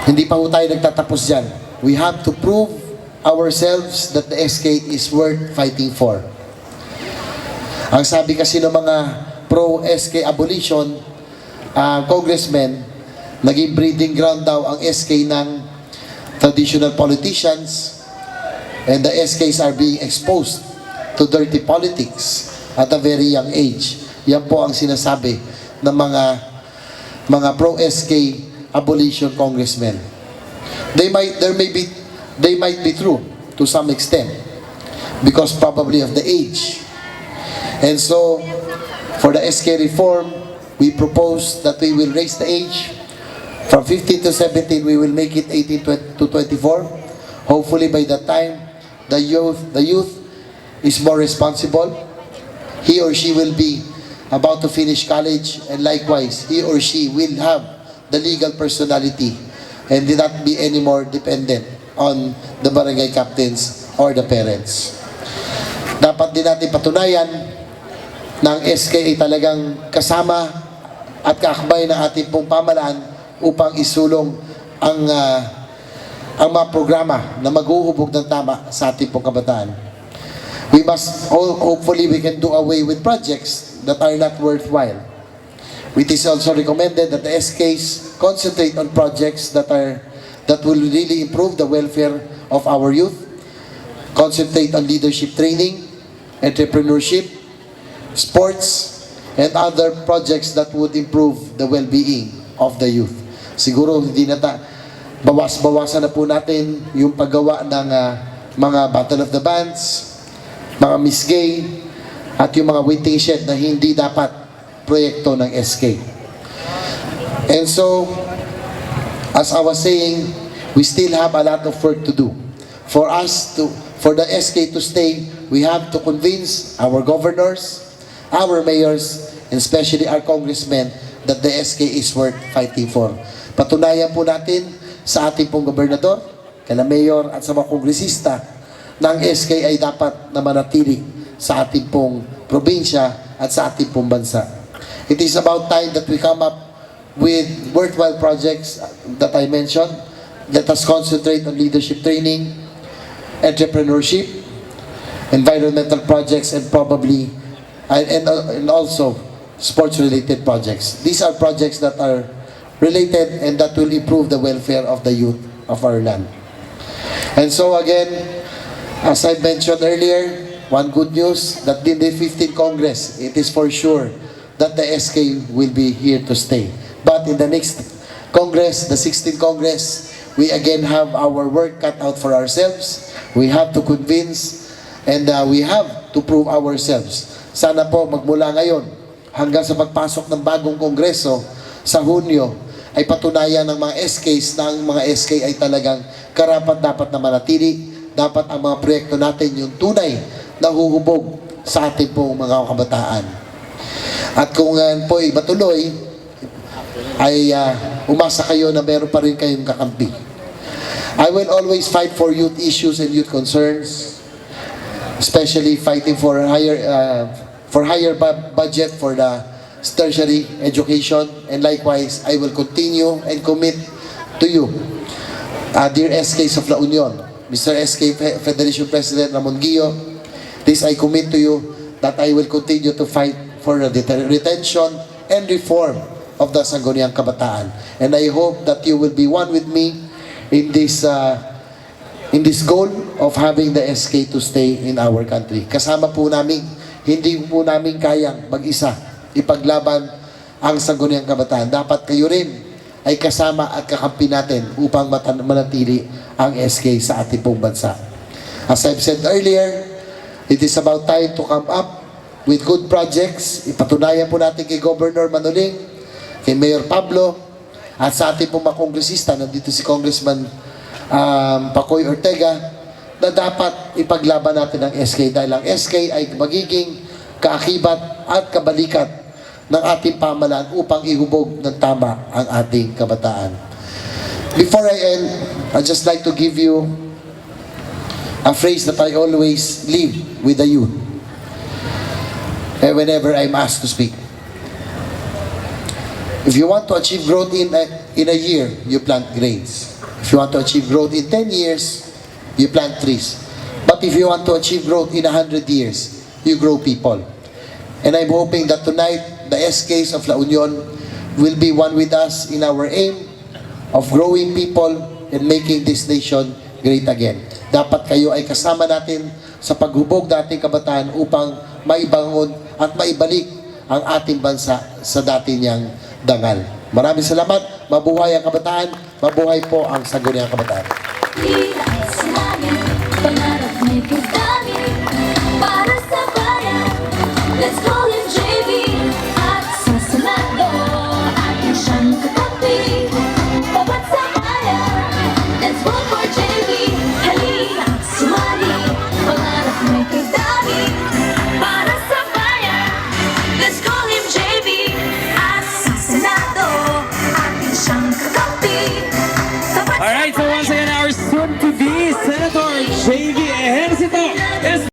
Hindi pa ho tayo nagtatapos dyan. We have to prove ourselves that the SK is worth fighting for. Ang sabi kasi ng mga pro-SK abolition congressmen, naging breeding ground daw ang SK ng traditional politicians, and the SKs are being exposed to dirty politics at a very young age. Yan po ang sinasabi ng mga pro-SK abolition congressmen. They might be true to some extent because probably of the age. And so for the SK reform, we propose that we will raise the age from 15 to 17. We will make it 18 to 24. Hopefully by that time the youth is more responsible. He or she will be about to finish college, and likewise he or she will have the legal personality and did not be anymore dependent on the barangay captains or the parents. Dapat din natin patunayan ng SK ay talagang kasama at kakabay ng ating pong pamalaan upang isulong ang mga programa na maghuhubog ng tama sa ating pong kabataan. We must, hopefully we can do away with projects that are not worthwhile. It is also recommended that the SKs concentrate on projects that will really improve the welfare of our youth, concentrate on leadership training, entrepreneurship, sports, and other projects that would improve the well-being of the youth. Siguro hindi na bawas-bawasan na po natin yung paggawa ng mga Battle of the Bands, mga Miss Gay, at yung mga waiting shed na hindi dapat proyekto ng SK. And so, as I was saying, we still have a lot of work to do. For the SK to stay, we have to convince our governors, our mayors, and especially our congressmen that the SK is worth fighting for. Patunayan po natin sa ating pong gobernador, kala mayor at sa mga kongresista ng SK ay dapat na manatili sa ating pong probinsya at sa ating pong bansa. It is about time that we come up with worthwhile projects that I mentioned. Let us concentrate on leadership training, entrepreneurship, environmental projects, and probably and also sports-related projects. These are projects that are related and that will improve the welfare of the youth of our land. And so again, as I mentioned earlier, one good news that in the 15th Congress, it is for sure that the SK will be here to stay. But in the next Congress, the 16th Congress, we again have our work cut out for ourselves. We have to convince and we have to prove ourselves. Sana po magmula ngayon hanggang sa pagpasok ng bagong Kongreso sa Hunyo ay patunayan ng mga SKs na ang mga SK ay talagang karapat-dapat na manatili. Dapat ang mga proyekto natin yung tunay na huhubog sa ating pong mga kabataan. At kung po ay matuloy, ay umasa kayo na meron pa rin kayong kakampi. I will always fight for youth issues and youth concerns, especially fighting for higher budget for the tertiary education, and likewise, I will continue and commit to you, dear SKs of La Union, Mr. SK Federation President Ramon Guio, this I commit to you that I will continue to fight for the retention and reform of the Sangguniang Kabataan. And I hope that you will be one with me in this goal of having the SK to stay in our country. Kasama po namin, hindi po namin kayang mag-isa ipaglaban ang Sangguniang Kabataan. Dapat kayo rin ay kasama at kakampi natin upang manatili ang SK sa ating pong bansa. As I've said earlier, it is about time to come up with good projects. Ipatunayan po natin kay Governor Manoling, kay Mayor Pablo, at sa ating pong mga kongresista, nandito si Congressman Pacoy Ortega, na dapat ipaglaban natin ang SK dahil ang SK ay magiging kaakibat at kabalikat ng ating pamahalaan upang ihubog ng tama ang ating kabataan. Before I end, I'd just like to give you a phrase that I always leave with the youth whenever I'm asked to speak. If you want to achieve growth in a year, you plant grains. If you want to achieve growth in 10 years, you plant trees. But if you want to achieve growth in 100 years, you grow people. And I'm hoping that tonight, the SKs of La Union will be one with us in our aim of growing people and making this nation great again. Dapat kayo ay kasama natin sa paghubog ng ating kabataan upang maibangon at maibalik ang ating bansa sa dati niyang dangal. Maraming salamat. Mabuhay ang kabataan. Mabuhay po ang Sangguniang Kabataan. Pangarap may kita.